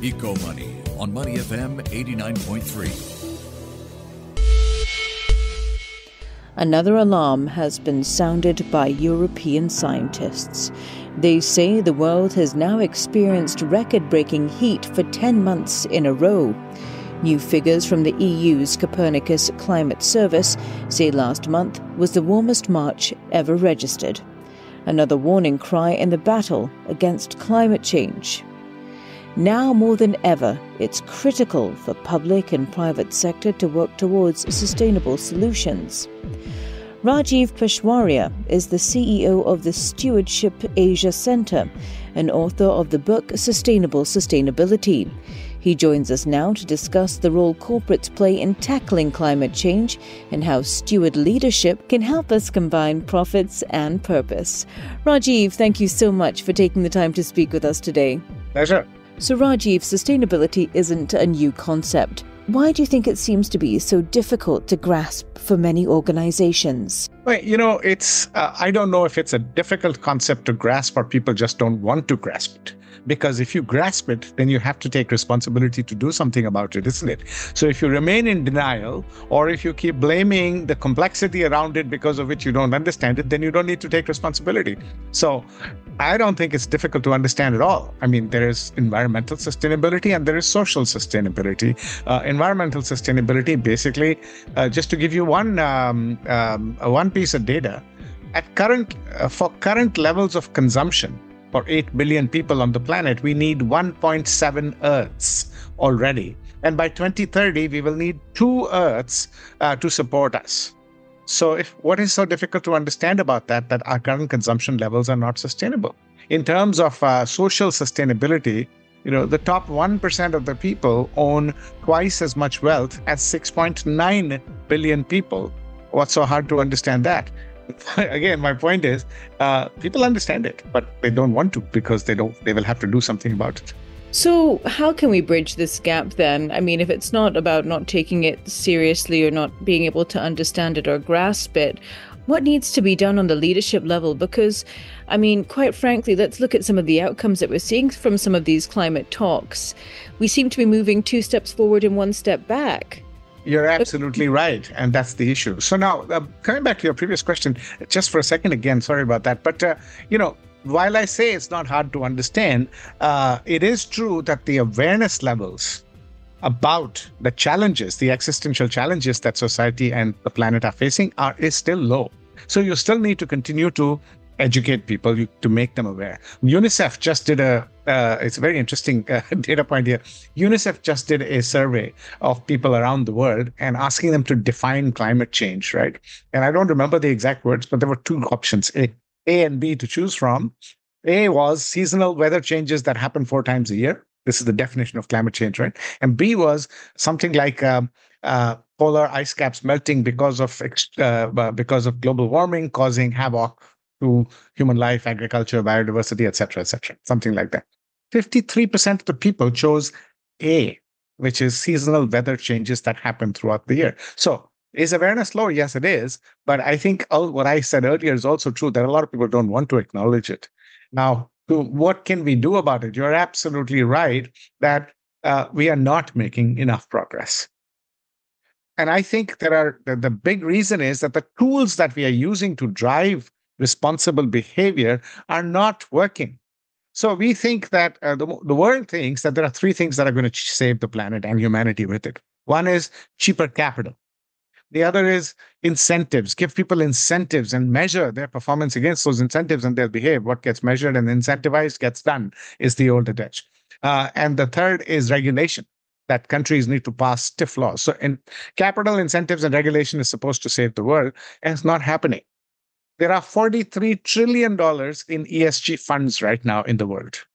Eco Money on Money FM 89.3. Another alarm has been sounded by European scientists. They say the world has now experienced record-breaking heat for 10 months in a row. New figures from the EU's Copernicus Climate Service say last month was the warmest March ever registered. Another warning cry in the battle against climate change. Now more than ever, it's critical for public and private sector to work towards sustainable solutions. Rajiv Peshwaria is the CEO of the Stewardship Asia Centre and author of the book Sustainable Sustainability. He joins us now to discuss the role corporates play in tackling climate change and how steward leadership can help us combine profits and purpose. Rajiv, thank you so much for taking the time to speak with us today. Pleasure. So Rajiv, sustainability isn't a new concept. Why do you think it seems to be so difficult to grasp for many organizations? Well, I don't know if it's a difficult concept to grasp or people just don't want to grasp it. Because if you grasp it, then you have to take responsibility to do something about it, isn't it? So if you remain in denial, or if you keep blaming the complexity around it because of which you don't understand it, then you don't need to take responsibility. So I don't think it's difficult to understand at all. I mean, there is environmental sustainability and there is social sustainability. Environmental sustainability, basically, just to give you one piece of data, for current levels of consumption, for 8 billion people on the planet, we need 1.7 Earths already. And by 2030, we will need 2 Earths to support us. So what is so difficult to understand about that our current consumption levels are not sustainable? In terms of social sustainability, the top 1% of the people own twice as much wealth as 6.9 billion people. What's so hard to understand that? Again, my point is, people understand it, but they don't want to because they will have to do something about it. So how can we bridge this gap then? I mean, if it's not about not taking it seriously or not being able to understand it or grasp it, what needs to be done on the leadership level? Because, I mean, quite frankly, let's look at some of the outcomes that we're seeing from some of these climate talks. We seem to be moving 2 steps forward and 1 step back. You're absolutely right. And that's the issue. So now, coming back to your previous question, just for a second again, sorry about that. But, while I say it's not hard to understand, it is true that the awareness levels about the challenges, the existential challenges that society and the planet are facing is still low. So you still need to continue to educate people, to make them aware. UNICEF just did it's a very interesting data point here. UNICEF just did a survey of people around the world and asking them to define climate change, right? And I don't remember the exact words, but there were 2 options, A and B, to choose from. A was seasonal weather changes that happen 4 times a year. This is the definition of climate change, right? And B was something like polar ice caps melting because of global warming, causing havoc to human life, agriculture, biodiversity, etc., something like that. 53% of the people chose A, which is seasonal weather changes that happen throughout the year. So is awareness low? Yes, it is. But I think what I said earlier is also true, that a lot of people don't want to acknowledge it. Now, what can we do about it? You're absolutely right that we are not making enough progress. And I think the big reason is that the tools that we are using to drive responsible behavior are not working. So we think that the world thinks that there are 3 things that are going to save the planet and humanity with it. One is cheaper capital. The other is incentives. Give people incentives and measure their performance against those incentives and they'll behave. What gets measured and incentivized gets done is the old adage. And the third is regulation, that countries need to pass stiff laws. So capital, incentives, and regulation is supposed to save the world, and it's not happening. There are $43 trillion in ESG funds right now in the world.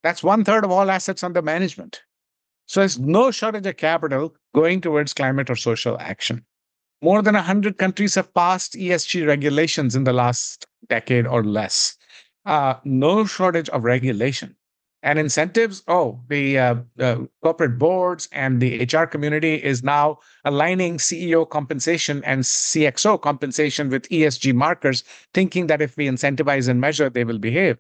That's 1/3 of all assets under management. So there's no shortage of capital going towards climate or social action. More than 100 countries have passed ESG regulations in the last decade or less. No shortage of regulation. And incentives, the corporate boards and the HR community is now aligning CEO compensation and CXO compensation with ESG markers, thinking that if we incentivize and measure, they will behave.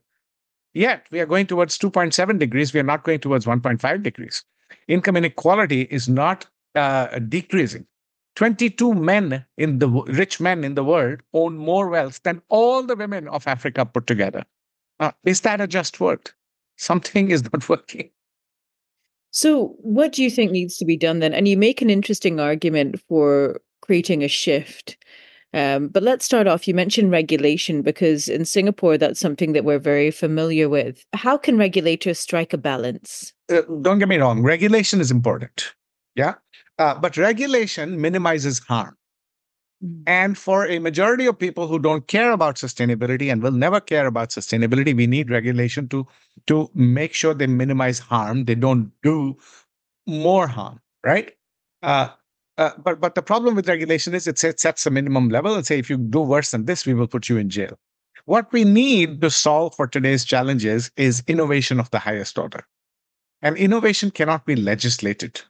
Yet we are going towards 2.7 degrees. We are not going towards 1.5 degrees. Income inequality is not decreasing. 22 men in the rich men in the world own more wealth than all the women of Africa put together. Is that a just word? Something is not working. So, what do you think needs to be done then? And you make an interesting argument for creating a shift. But let's start off. You mentioned regulation because in Singapore, that's something that we're very familiar with. How can regulators strike a balance? Don't get me wrong, regulation is important. Yeah. But regulation minimizes harm. And for a majority of people who don't care about sustainability and will never care about sustainability, we need regulation to make sure they minimize harm. They don't do more harm, right? But the problem with regulation is it sets a minimum level and say if you do worse than this, we will put you in jail. What we need to solve for today's challenges is innovation of the highest order, and innovation cannot be legislated.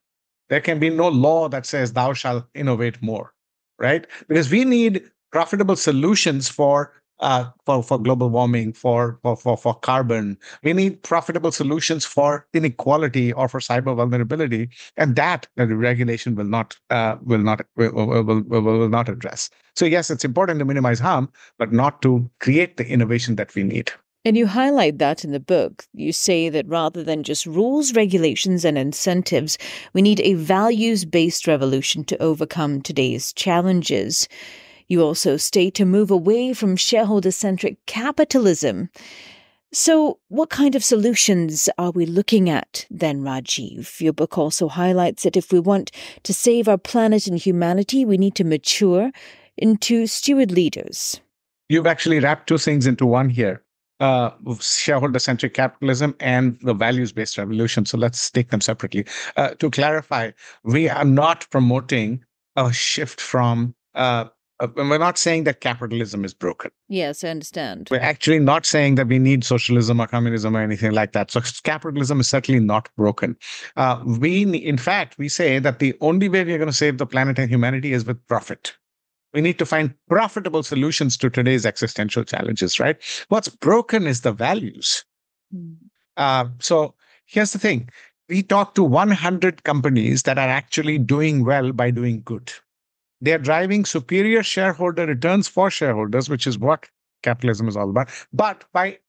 There can be no law that says thou shalt innovate more, right? Because we need profitable solutions for global warming, for carbon. We need profitable solutions for inequality or for cyber vulnerability, and that the regulation will not address. So yes, it's important to minimize harm, but not to create the innovation that we need. And you highlight that in the book. You say that rather than just rules, regulations, and incentives, we need a values-based revolution to overcome today's challenges. You also state to move away from shareholder-centric capitalism. So what kind of solutions are we looking at then, Rajiv? Your book also highlights that if we want to save our planet and humanity, we need to mature into steward leaders. You've actually wrapped two things into one here. Shareholder-centric capitalism and the values-based revolution. So let's take them separately. To clarify, we are not promoting a shift from we're not saying that capitalism is broken. Yes, I understand. We're actually not saying that we need socialism or communism or anything like that. So capitalism is certainly not broken. In fact, we say that the only way we're going to save the planet and humanity is with profit. We need to find profitable solutions to today's existential challenges, right? What's broken is the values. So here's the thing. We talk to 100 companies that are actually doing well by doing good. They're driving superior shareholder returns for shareholders, which is what capitalism is all about. But by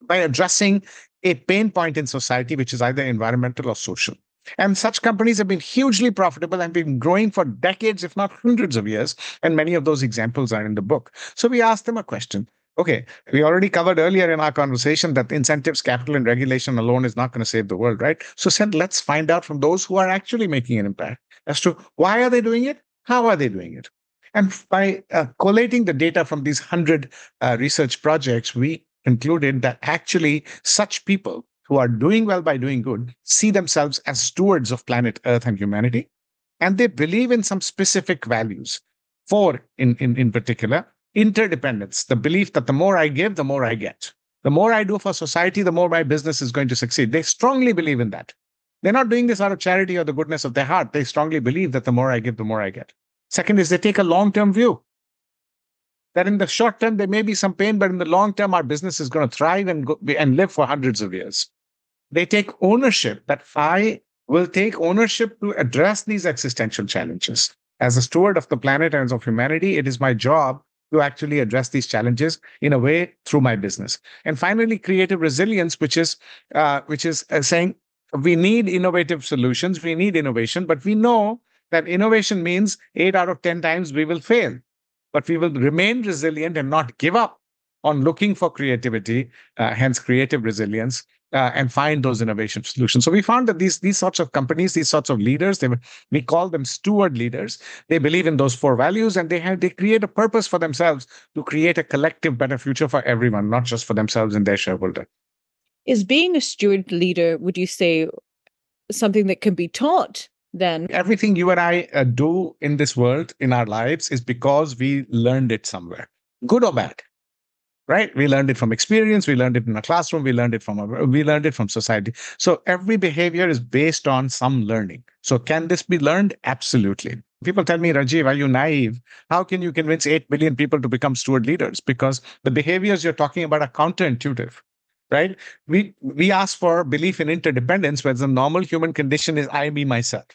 addressing a pain point in society, which is either environmental or social. And such companies have been hugely profitable and been growing for decades, if not hundreds of years. And many of those examples are in the book. So we asked them a question. Okay, we already covered earlier in our conversation that incentives, capital, and regulation alone is not going to save the world, right? So let's find out from those who are actually making an impact as to why are they doing it? How are they doing it? And by collating the data from these 100 research projects, we concluded that actually such people who are doing well by doing good see themselves as stewards of planet Earth and humanity. And they believe in some specific values. Four, in particular, interdependence, the belief that the more I give, the more I get. The more I do for society, the more my business is going to succeed. They strongly believe in that. They're not doing this out of charity or the goodness of their heart. They strongly believe that the more I give, the more I get. Second is they take a long-term view. That in the short term, there may be some pain, but in the long term, our business is going to thrive and live for hundreds of years. They take ownership, that I will take ownership to address these existential challenges. As a steward of the planet and of humanity, it is my job to actually address these challenges in a way through my business. And finally, creative resilience, which is saying we need innovative solutions, we need innovation, but we know that innovation means 8 out of 10 times we will fail. But we will remain resilient and not give up on looking for creativity, hence creative resilience, and find those innovation solutions. So we found that these sorts of companies, these sorts of leaders, we call them steward leaders. They believe in those four values, and they create a purpose for themselves to create a collective better future for everyone, not just for themselves and their shareholder. Is being a steward leader, would you say, something that can be taught? Then everything you and I do in this world, in our lives, is because we learned it somewhere, good or bad, right? We learned it from experience. We learned it in a classroom. We learned it from society. So every behavior is based on some learning. So can this be learned? Absolutely. People tell me, Rajiv, are you naive? How can you convince 8 billion people to become steward leaders? Because the behaviors you're talking about are counterintuitive. right? We ask for belief in interdependence, where the normal human condition is I, me, myself.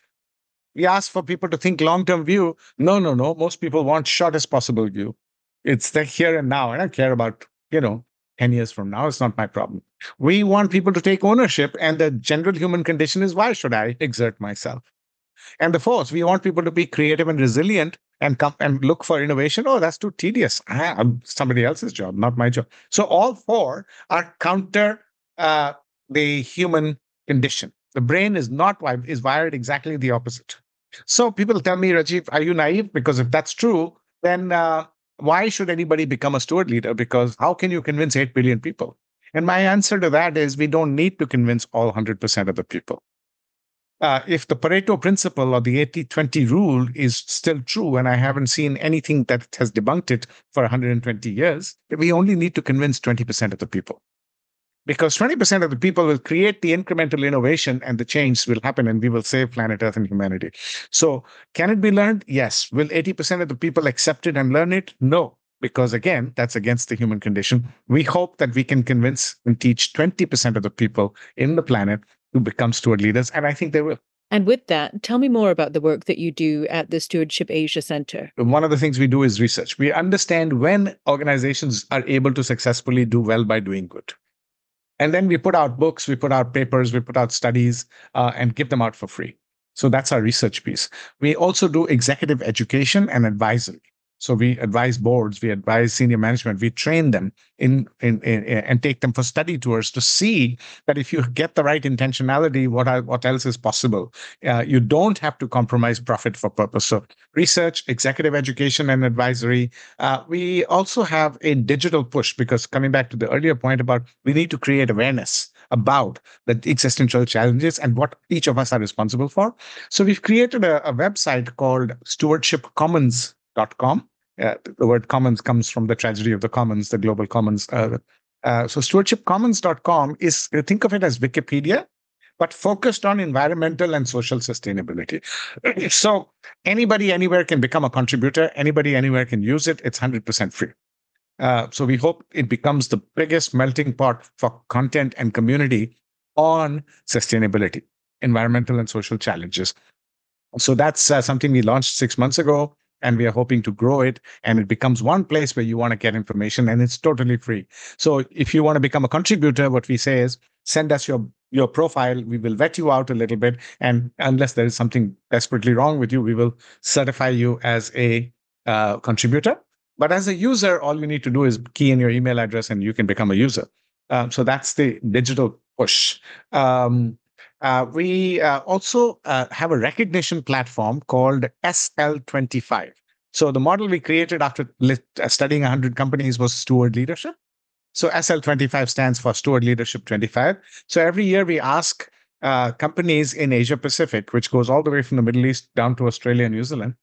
We ask for people to think long-term view. No, no, no. Most people want shortest possible view. It's the here and now. I don't care about, 10 years from now. It's not my problem. We want people to take ownership. And the general human condition is, why should I exert myself? And the fourth, we want people to be creative and resilient and come and look for innovation. Oh, that's too tedious. I'm somebody else's job, not my job. So all four are counter the human condition. The brain is not is wired exactly the opposite. So people tell me, Rajiv, are you naive? Because if that's true, then why should anybody become a steward leader? Because how can you convince 8 billion people? And my answer to that is we don't need to convince all 100% of the people. If the Pareto principle or the 80-20 rule is still true, and I haven't seen anything that has debunked it for 120 years, we only need to convince 20% of the people. Because 20% of the people will create the incremental innovation and the change will happen and we will save planet Earth and humanity. So can it be learned? Yes. Will 80% of the people accept it and learn it? No. Because again, that's against the human condition. We hope that we can convince and teach 20% of the people in the planet to become steward leaders. And I think they will. And with that, tell me more about the work that you do at the Stewardship Asia Center. One of the things we do is research. We understand when organizations are able to successfully do well by doing good. And then we put out books, we put out papers, we put out studies, and give them out for free. So that's our research piece. We also do executive education and advisory. So we advise boards, we advise senior management, we train them in and take them for study tours to see that if you get the right intentionality, what else is possible. You don't have to compromise profit for purpose. So research, executive education, and advisory. We also have a digital push because coming back to the earlier point about we need to create awareness about the existential challenges and what each of us are responsible for. So we've created a website called stewardshipcommons.com. The word commons comes from the tragedy of the commons, the global commons. So stewardshipcommons.com is, think of it as Wikipedia, but focused on environmental and social sustainability. So anybody anywhere can become a contributor. Anybody anywhere can use it. It's 100% free. So we hope it becomes the biggest melting pot for content and community on sustainability, environmental and social challenges. So that's something we launched 6 months ago. And we are hoping to grow it. And it becomes one place where you want to get information and it's totally free. So if you want to become a contributor, what we say is send us your profile. We will vet you out a little bit. And unless there is something desperately wrong with you, we will certify you as a contributor. But as a user, all you need to do is key in your email address and you can become a user. So that's the digital push. We also have a recognition platform called SL25. So the model we created after studying 100 companies was steward leadership. So SL25 stands for Steward Leadership 25. So every year we ask companies in Asia Pacific, which goes all the way from the Middle East down to Australia and New Zealand,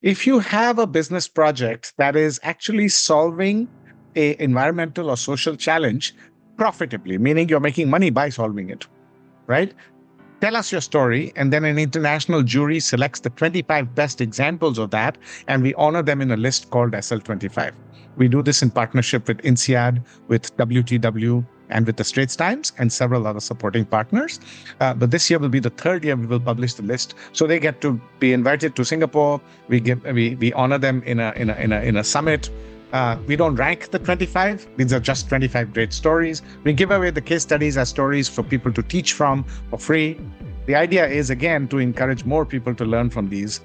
if you have a business project that is actually solving an environmental or social challenge profitably, meaning you're making money by solving it, right? Tell us your story, and then an international jury selects the 25 best examples of that, and we honor them in a list called SL25. We do this in partnership with INSEAD, with WTW, and with the Straits Times, and several other supporting partners. But this year will be the third year we will publish the list, so they get to be invited to Singapore. We honor them in a summit. We don't rank the 25. These are just 25 great stories. We give away the case studies as stories for people to teach from for free. The idea is, again, to encourage more people to learn from these.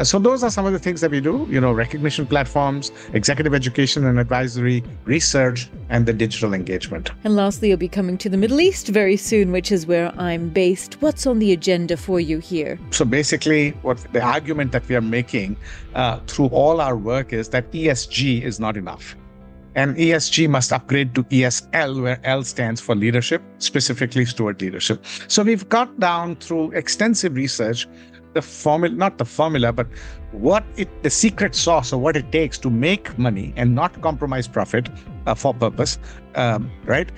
So those are some of the things that we do, recognition platforms, executive education and advisory, research, and the digital engagement. And lastly, you'll be coming to the Middle East very soon, which is where I'm based. What's on the agenda for you here? So basically, what the argument that we are making through all our work is that ESG is not enough. And ESG must upgrade to ESL, where L stands for leadership, specifically steward leadership. So we've got down through extensive research the formula, not the formula, but the secret sauce of what it takes to make money and not compromise profit for purpose, right?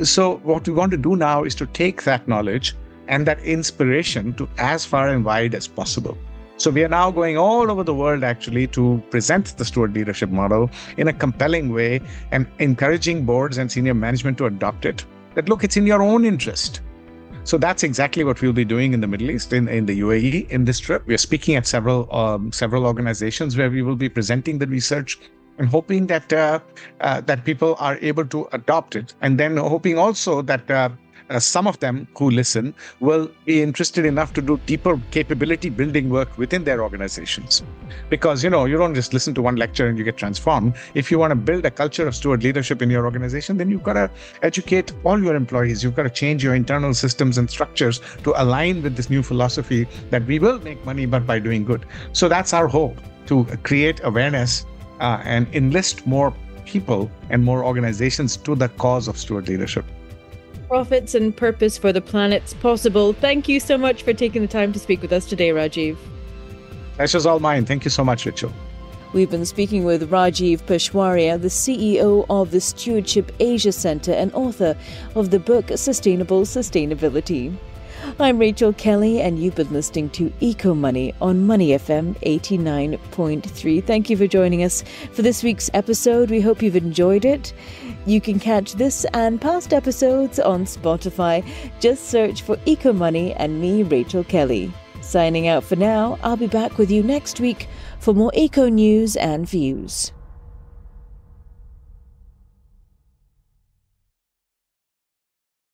So what we want to do now is to take that knowledge and that inspiration to as far and wide as possible. So we are now going all over the world actually to present the steward leadership model in a compelling way and encouraging boards and senior management to adopt it. That look, it's in your own interest. So that's exactly what we'll be doing in the Middle East, in the UAE, in this trip. We're speaking at several organizations where we will be presenting the research and hoping that that people are able to adopt it, and then hoping also that some of them who listen will be interested enough to do deeper capability building work within their organizations. Because, you don't just listen to one lecture and you get transformed. If you want to build a culture of steward leadership in your organization, then you've got to educate all your employees. You've got to change your internal systems and structures to align with this new philosophy that we will make money, but by doing good. So that's our hope, to create awareness and enlist more people and more organizations to the cause of steward leadership. Profits and purpose for the planet's possible. Thank you so much for taking the time to speak with us today, Rajiv. Pleasure's all mine. Thank you so much, Rachel. We've been speaking with Rajiv Peshwaria, the CEO of the Stewardship Asia Centre and author of the book Sustainable Sustainability. I'm Rachel Kelly, and you've been listening to Eco Money on Money FM 89.3. Thank you for joining us for this week's episode. We hope you've enjoyed it. You can catch this and past episodes on Spotify. Just search for Eco Money and me, Rachel Kelly. Signing out for now. I'll be back with you next week for more eco news and views.